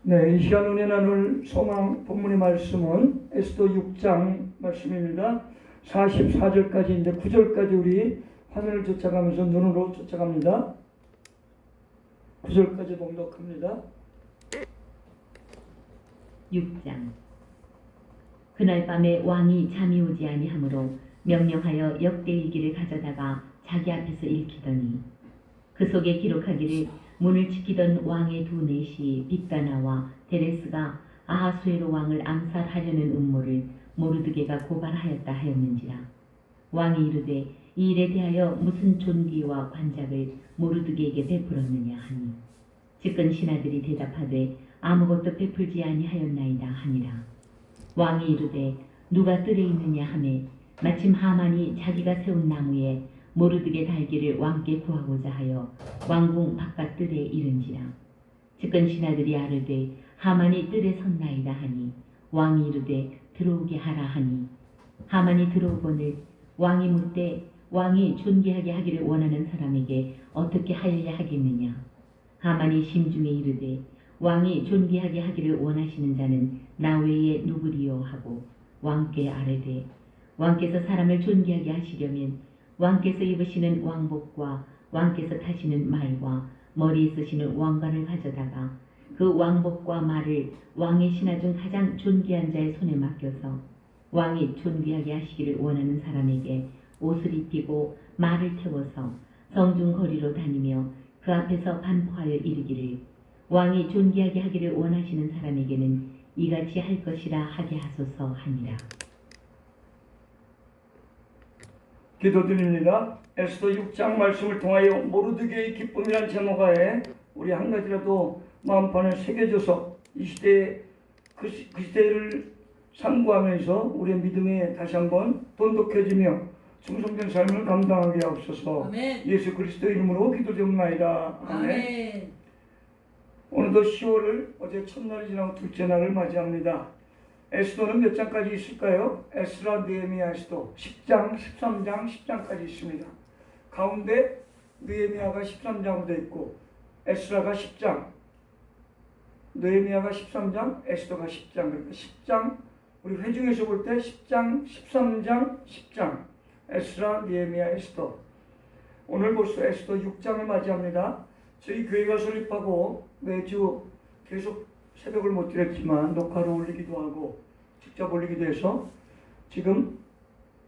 네, 이 시간 은혜 나눌 소망 본문의 말씀은 에스더 6장 말씀입니다. 44절까지인데 9절까지 우리 화면을 쫓아가면서 눈으로 쫓아갑니다. 9절까지 봉독합니다. 6장. 그날 밤에 왕이 잠이 오지 아니하므로 명령하여 역대일기를 가져다가 자기 앞에서 읽히더니 그 속에 기록하기를 문을 지키던 왕의 두 내시 빅다나와 데레스가 아하수에로 왕을 암살하려는 음모를 모르드게가 고발하였다 하였는지라. 왕이 이르되 이 일에 대하여 무슨 존귀와 관작을 모르드게에게 베풀었느냐 하니 측근 신하들이 대답하되 아무것도 베풀지 아니하였나이다 하니라. 왕이 이르되 누가 뜰에 있느냐 하매 마침 하만이 자기가 세운 나무에 모르드게 달기를 왕께 구하고자 하여 왕궁 바깥 뜰에 이른지라. 측근 신하들이 아뢰되 하만이 뜰에 섰나이다 하니 왕이 이르되 들어오게 하라 하니 하만이 들어오거늘 왕이 묻되 왕이 존귀하게 하기를 원하는 사람에게 어떻게 하여야 하겠느냐. 하만이 심중에 이르되 왕이 존귀하게 하기를 원하시는 자는 나 외에 누구리요 하고 왕께 아뢰되 왕께서 사람을 존귀하게 하시려면 왕께서 입으시는 왕복과 왕께서 타시는 말과 머리에 쓰시는 왕관을 가져다가 그 왕복과 말을 왕의 신하 중 가장 존귀한 자의 손에 맡겨서 왕이 존귀하게 하시기를 원하는 사람에게 옷을 입히고 말을 태워서 성중 거리로 다니며 그 앞에서 반포하여 이르기를 왕이 존귀하게 하기를 원하시는 사람에게는 이같이 할 것이라 하게 하소서 하니라. 기도드립니다. 에스더 6장 말씀을 통하여 모르드게의 기쁨이란 제목하에 우리 한 가지라도 마음판에 새겨져서 이 시대에 그 시대를 상고하면서 우리의 믿음에 다시 한번 돈독해지며 충성된 삶을 감당하게 하옵소서. 아멘. 예수 그리스도 이름으로 기도드립니다. 아멘. 오늘도 10월을 어제 첫날이 지나고 둘째 날을 맞이합니다. 에스더는 몇 장까지 있을까요? 에스라, 느헤미야, 에스더 10장, 13장, 10장까지 있습니다. 가운데 느헤미야가 13장으로 되어 있고 에스라가 10장, 느헤미야가 13장, 에스더가 10장. 그러니까 10장, 우리 회중에서 볼 때 10장, 13장, 10장 에스라, 느헤미야, 에스더. 오늘 벌써 에스더 6장을 맞이합니다. 저희 교회가 설립하고 매주 계속 새벽을 못 드렸지만 녹화로 올리기도 하고 직접 올리기도 해서 지금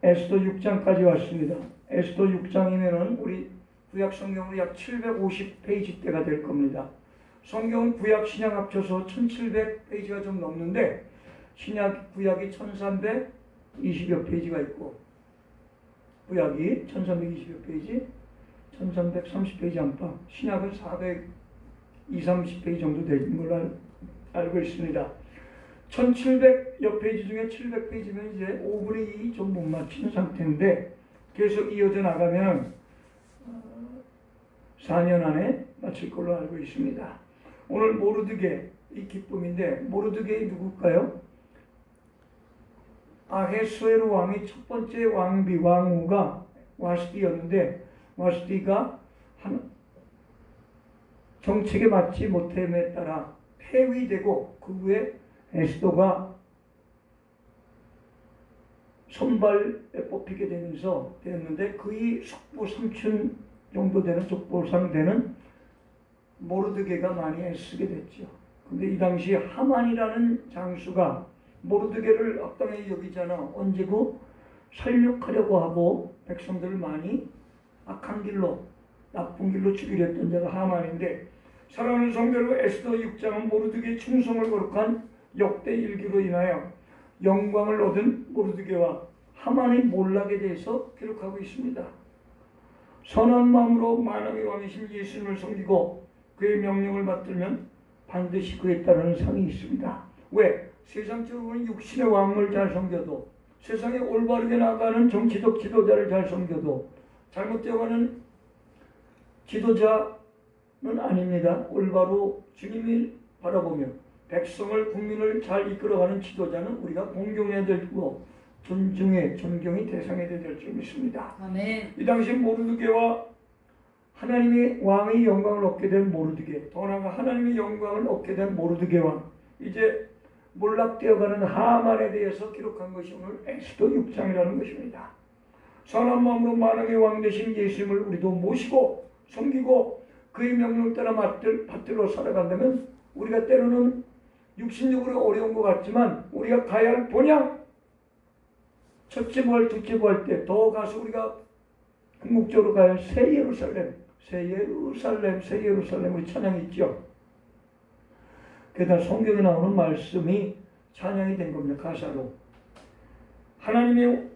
에스더 6장까지 왔습니다. 에스더 6장이면은 우리 구약 성경으로 약 750페이지대가 될 겁니다. 성경은 구약 신약 합쳐서 1700페이지가 좀 넘는데 신약 구약이 1320여 페이지가 있고 구약이 1320여 페이지, 1330페이지 안팎, 신약은 420-30페이지 정도 되는 걸로 알고 있습니다. 1700여 페이지 중에 700페이지면 이제 5분의 2 좀 못 맞추는 상태인데 계속 이어져 나가면 4년 안에 마칠 걸로 알고 있습니다. 오늘 모르드게 이 기쁨인데 모르드게이 누굴까요? 아헤수에로 왕의 첫 번째 왕후가 와스디였는데 와스디가 정책에 맞지 못함에 따라 폐위되고 그 후에 에스더가 선발에 뽑히게 되었는데 그의 숙부 삼촌 정도 되는 족보상 되는 모르드게가 많이 애쓰게 됐죠. 근데 이 당시 하만이라는 장수가 모르드게를 악당에 여기잖아. 언제고 살육하려고 하고 백성들을 많이 악한 길로 나쁜 길로 죽이려 했던 자가 하만인데 사랑하는 성도로 에스더 6장은 모르드게의 충성을 거룩한 역대 일기로 인하여 영광을 얻은 모르드게와 하만의 몰락에 대해서 기록하고 있습니다. 선한 마음으로 만왕의 왕이신 예수님을 섬기고 그의 명령을 받들면 반드시 그에 따르는 상이 있습니다. 왜? 세상적으로는 육신의 왕을 잘 섬겨도 세상에 올바르게 나가는 정치적 지도자를 잘 섬겨도 잘못되어가는 지도자는 아닙니다. 올바로 주님이 바라보며 백성을 국민을 잘 이끌어가는 지도자는 우리가 공경해야 되고 존경의 대상이 되야 될 줄 믿습니다. 아멘. 이 당시 모르드게와 하나님의 왕의 영광을 얻게 된 모르드게, 더 나아가 하나님의 영광을 얻게 된 모르드게 왕, 이제 몰락되어가는 하만에 대해서 기록한 것이 오늘 에스더 6장이라는 것입니다. 선한 마음으로 만왕의 왕 되신 예수님을 우리도 모시고 섬기고 그의 명령 따라 받들어 살아간다면 우리가 때로는 육신적으로 어려운 것 같지만 우리가 가야 할 본향, 첫째 부활, 둘째 부활 때 더 가서 우리가 궁극적으로 가야 할 새 예루살렘, 새 예루살렘, 새 예루살렘, 우리 찬양이 있죠. 게다가 성경에 나오는 말씀이 찬양이 된 겁니다. 가사로. 하나님의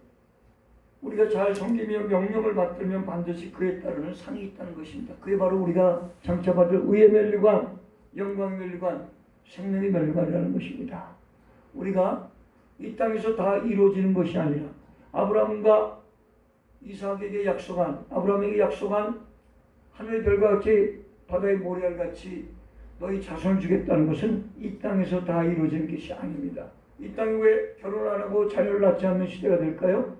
우리가 잘 섬기며 명령을 받들면 반드시 그에 따르는 상이 있다는 것입니다. 그게 바로 우리가 장차 받을 의의 면류관, 영광의 면류관, 생명의 면류관이라는 것입니다. 우리가 이 땅에서 다 이루어지는 것이 아니라 아브라함과 이삭에게 약속한, 아브라함에게 약속한 하늘의 별과 같이 바다의 모래알 같이 너희 자손을 주겠다는 것은 이 땅에서 다 이루어지는 것이 아닙니다. 이 땅에 왜 결혼 안 하고 자녀를 낳지 않는 시대가 될까요?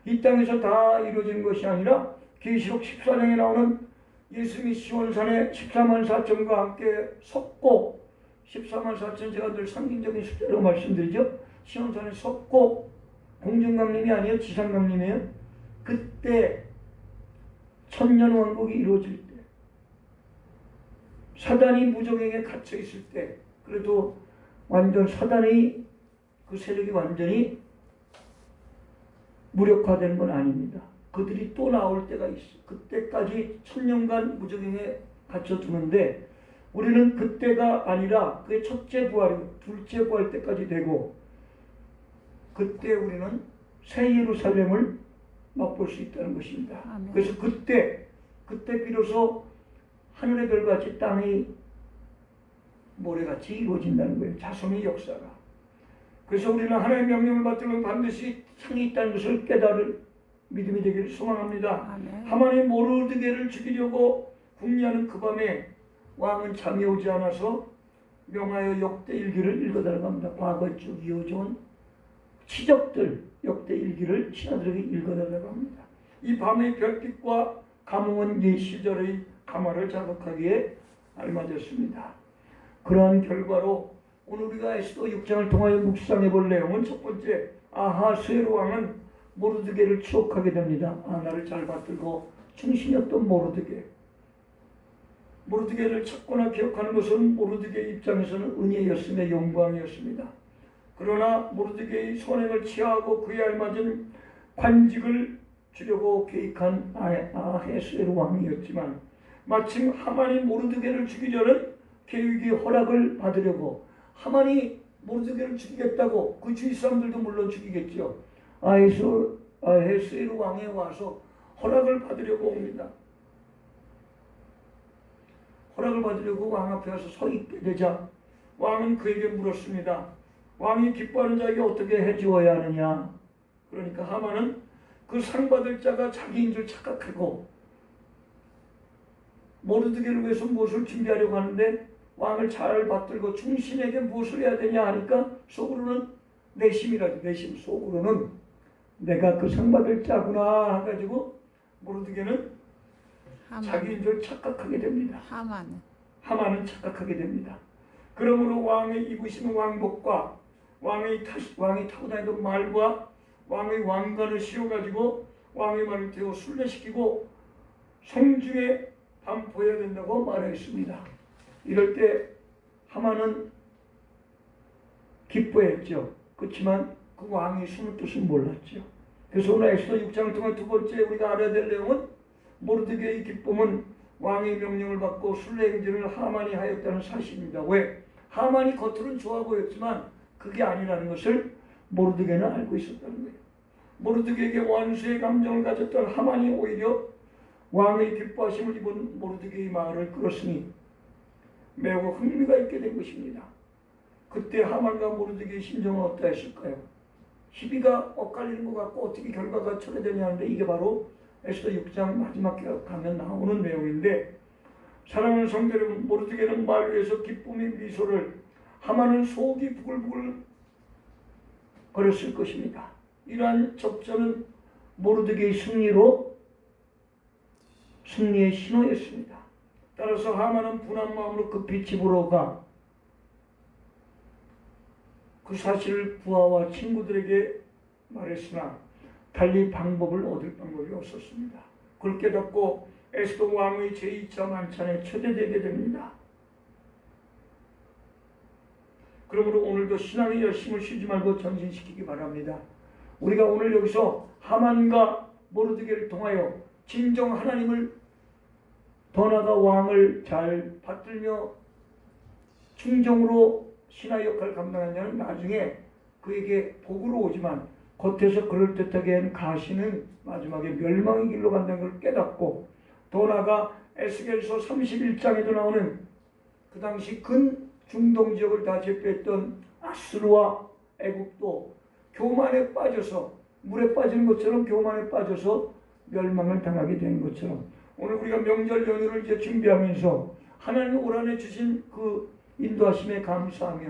이 땅에서 다 이루어지는 것이 아니라 계시록 14장에 나오는 예수님이 시온산에 14만 4천과 함께 섰고, 14만 4천 제가 늘 상징적인 숫자로 말씀드리죠. 시온산에 섰고, 공중강림이 아니에요. 지상강림이에요. 그때 천년왕국이 이루어질 때, 사단이 무적행에 갇혀 있을 때, 그래도 완전 사단의 그 세력이 완전히 무력화되는 건 아닙니다. 그들이 또 나올 때가 있어. 그때까지 천년간 무적행에 갇혀두는데 우리는 그때가 아니라 그의 첫째 부활이고 둘째 부활 때까지 되고, 그때 우리는 새 예루살렘을 맛볼 수 있다는 것입니다. 아멘. 그래서 그때 비로소 하늘의 별같이 땅의 모래같이 이루어진다는 거예요. 자손의 역사가. 그래서 우리는 하나님의 명령을 받들면 반드시 상이 있다는 것을 깨달을 믿음이 되기를 소망합니다. 아멘. 하만의 모르드게를 죽이려고 궁리하는 그 밤에 왕은 잠이 오지 않아서 명하여 역대 일기를 읽어달라고 합니다. 과거에 쭉 이어져온 치적들, 역대 일기를 신하들에게 읽어달라고 합니다. 이 밤의 별빛과 감흥은 옛 시절의 가마를 자극하기에 알맞았습니다. 그러한 결과로 오늘 우리가 에스더 6장을 통하여 묵상해 볼 내용은 첫 번째, 아하수에로 왕은 모르드게를 추억하게 됩니다. 나를 잘 받들고 충신이었던 모르드게. 모르드게를 찾거나 기억하는 것은 모르드게 입장에서는 은혜였으며 영광이었습니다. 그러나 모르드게의 선행을 취하고 그에 알맞은 관직을 주려고 계획한 아하수에로 왕이었지만 마침 하만이 모르드게를 죽이려는 계획이 허락을 받으려고, 하만이 모르드게를 죽이겠다고, 그 주위 사람들도 물론 죽이겠죠. 아하수에로 왕에 와서 허락을 받으려고 옵니다. 허락을 받으려고 왕 앞에 와서 서 있게 되자 왕은 그에게 물었습니다. 왕이 기뻐하는 자에게 어떻게 해주어야 하느냐. 그러니까 하만은 그 상 받을 자가 자기인 줄 착각하고 모르드게를 위해서 무엇을 준비하려고 하는데 왕을 잘 받들고 충신에게 무엇을 해야 되냐 하니까 속으로는 내심이라죠. 내심 속으로는 내가 그 상 받을 자구나 해가지고 모르드게는 자기인 줄 착각하게 됩니다. 하만은 착각하게 됩니다. 그러므로 왕의 입으시는 왕복과 왕이 타고 다니던 말과 왕의 왕관을 씌워가지고 왕의 말을 태워 순례시키고 성중에 반포해야 된다고 말했습니다. 이럴 때 하만은 기뻐했죠. 그렇지만 그 왕의 숨은 뜻은 몰랐죠. 그래서 오늘 에스더 6장을 통해 두 번째 우리가 알아야 될 내용은 모르드게의 기쁨은 왕의 명령을 받고 순례 행진을 하만이 하였다는 사실입니다. 왜? 하만이 겉으로는 좋아 보였지만 그게 아니라는 것을 모르드게는 알고 있었다는 거예요. 모르드게에게 원수의 감정을 가졌던 하만이 오히려 왕의 기뻐하심을 입은 모르드게의 마음을 끌었으니 매우 흥미가 있게 된 것입니다. 그때 하만과 모르드게의 심정은 어떠했을까요? 시비가 엇갈리는 것 같고 어떻게 결과가 초래되냐 하는데 이게 바로 에스더 6장 마지막에 가면 나오는 내용인데, 사랑하는 성도 여러분, 모르드게는 말 위에서 기쁨의 미소를, 하만은 속이 부글부글 거렸을 것입니다. 이러한 접전은 모르드게의 승리로 승리의 신호였습니다. 따라서 하만은 분한 마음으로 급히 집으로 가 그 사실을 부하와 친구들에게 말했으나 달리 방법을 얻을 방법이 없었습니다. 그걸 깨닫고 에스더 왕의 제2차 만찬에 초대되게 됩니다. 그러므로 오늘도 신앙의 열심을 쉬지 말고 전진시키기 바랍니다. 우리가 오늘 여기서 하만과 모르드게를 통하여 진정 하나님을 더 나아가 왕을 잘 받들며 충정으로 신하의 역할을 감당하는 자는 나중에 그에게 복으로 오지만 겉에서 그럴듯하게 한 가시는 마지막에 멸망의 길로 간다는 걸 깨닫고 더 나아가 에스겔서 31장에도 나오는 그 당시 근 중동 지역을 다 제패했던 아수르와 애국도 교만에 빠져서 물에 빠지는 것처럼 교만에 빠져서 멸망을 당하게 되는 것처럼 오늘 우리가 명절 연휴를 이제 준비하면서 하나님이 올 한해 주신 그 인도하심에 감사하며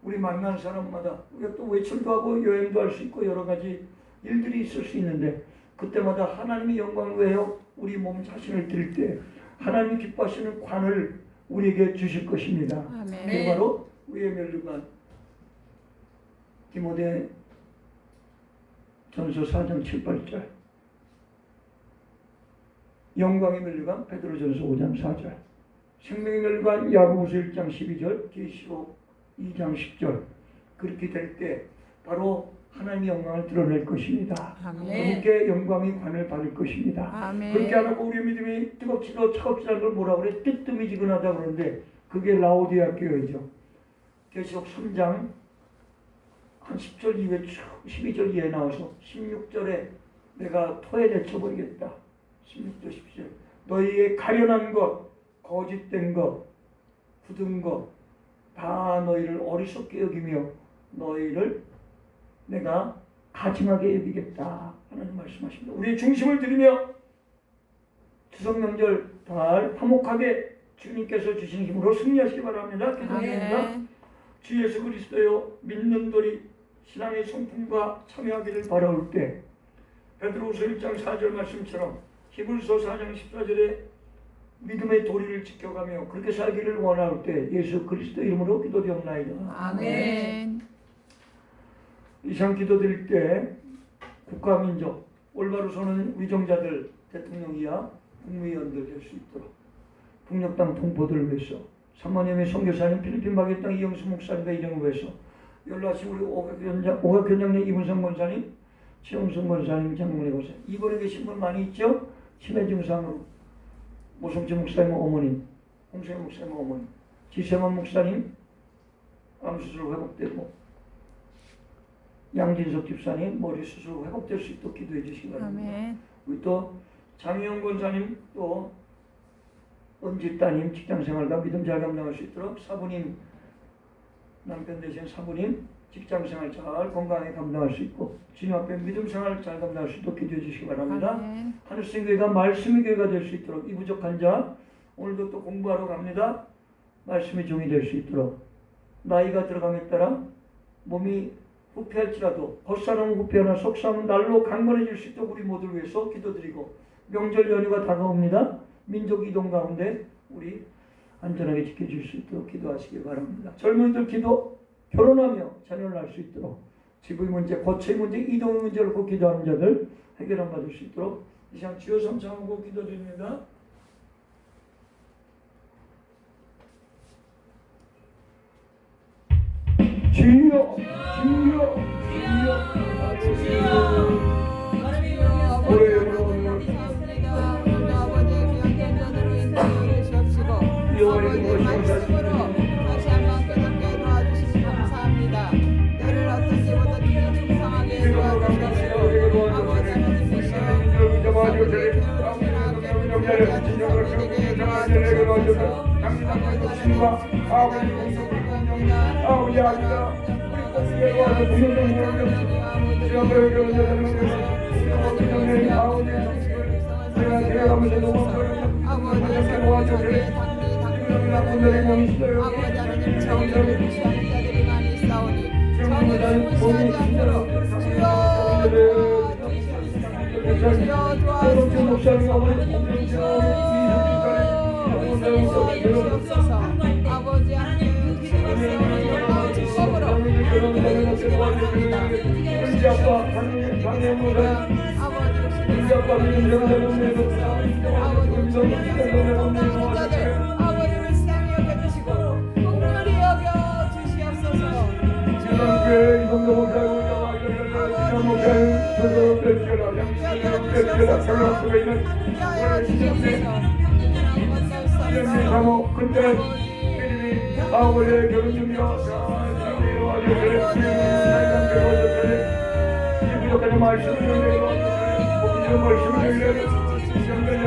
우리 만난 사람마다 우리가 또 외출도 하고 여행도 할 수 있고 여러 가지 일들이 있을 수 있는데 그때마다 하나님의 영광을 위하여 우리 몸 자신을 드릴 때 하나님이 기뻐하시는 관을 우리에게 주실 것입니다. 아멘. 그게 바로 위에 멸류관 디모데 전서 4장 7, 8절 영광의 멸류관 베드로전서 5장 4절 생명의 멸류관 야고보서 1장 12절 계시록 2장 10절 그렇게 될 때 바로 하나님의 영광을 드러낼 것입니다. 아멘. 그렇게 영광의 관을 받을 것입니다. 아멘. 그렇게 안 하고 우리의 믿음이 뜨겁지도 차갑지 않은 걸 뭐라 그래? 뜨뜨미지근하다 그러는데 그게 라오디아 교회죠. 계시록 3장 한 10절 이후에 12절 이하에 나와서 16절에 내가 토에 내쳐버리겠다. 16절 17절 너희의 가련한 것 거짓된 것 굳은 것 다 너희를 어리석게 여기며 너희를 내가 가증하게 여기겠다 하나님 말씀하십니다. 우리의 중심을 들이며 추석 명절 달 화목하게 주님께서 주신 힘으로 승리하시기 바랍니다. 기도합니다. 주 예수 그리스도여 믿는 돌이 신앙의 성품과 참여하기를 바라올 때 베드로후서 1장 4절 말씀처럼 히브리서 4장 14절에 믿음의 도리를 지켜가며 그렇게 살기를 원할 때 예수 그리스도 이름으로 기도드리옵나이다. 아멘. 이상 기도드릴 때 국가민족 올바로 서는 위정자들 대통령이야 국무위원들 될 수 있도록 북녘 땅 동포들을 위해서 3만여 명의 선교사님 필리핀 바게 땅 이영수 목사님과 이름을 위해서 연락하신 우리 오각견장님 이문성 권사님 최영성 권사님 장문의 권사 이번에 계신 분 많이 있죠? 치매 증상으로 모성재 목사님 어머님 홍세영 목사님 어머님 지세만 목사님 암수술 회복되고 양진석 집사님 머리 수술 회복될 수 있도록 기도해 주시기 바랍니다. 아멘. 우리 또 장희영 권사님 또 은지 따님 직장생활과 믿음 잘 감당할 수 있도록 사부님 남편 되신 사부님 직장생활 잘 건강하게 감당할 수 있고 주님 앞에 믿음생활 잘 감당할 수 있도록 기도해 주시기 바랍니다. 아멘. 하늘생교회가 말씀의 교회가 될 수 있도록 이 부족한 자 오늘도 또 공부하러 갑니다. 말씀의 종이 될 수 있도록 나이가 들어감에 따라 몸이 후패할지라도 겉사람은 후패하나 속사람은 날로 강건해질 수 있도록 우리 모두를 위해서 기도드리고 명절 연휴가 다가옵니다. 민족 이동 가운데 우리 안전하게 지켜줄 수 있도록 기도하시기 바랍니다. 젊은이들 기도 결혼하며 자녀를 낳을 수 있도록 집의 문제, 거처의 문제, 이동의 문제를 꼭 기도하는 자들 해결함 받을 수 있도록 이 시간 주여 삼창하고 기도드립니다. 주여 주여 주여 올해 다시 한번 깨닫게 도와주시니 감사합니다. 때를 어떤 때보다 주여 충성하게 도와주시옵시고 아버지 하나님 아버지 하나님 정의를 무시하는 자들이 많이 있사오니 정의를 무시하지 않도록 주여 도덕진 목사님 아버지 도와주시옵소서. 아버지 하나님 놀라운 축복으로 축복합니다. 은지 아빠 강혜무사 아버지 은지 아빠 민정대문에서 아버지 자들 아버지를 시장히 여겨주시고 국물이 여겨주시옵소서. 지난주에 이동도 목사님 목사님 저도 뵙거라 뵙거라 설령 속에 있는 함께하여 주시옵소서. 이름이 사모 그때 이름이 아버지의 결혼 준비가 잘 이루어졌으니 이 부족한 말씀을 내려왔으니 이런 말씀을 내려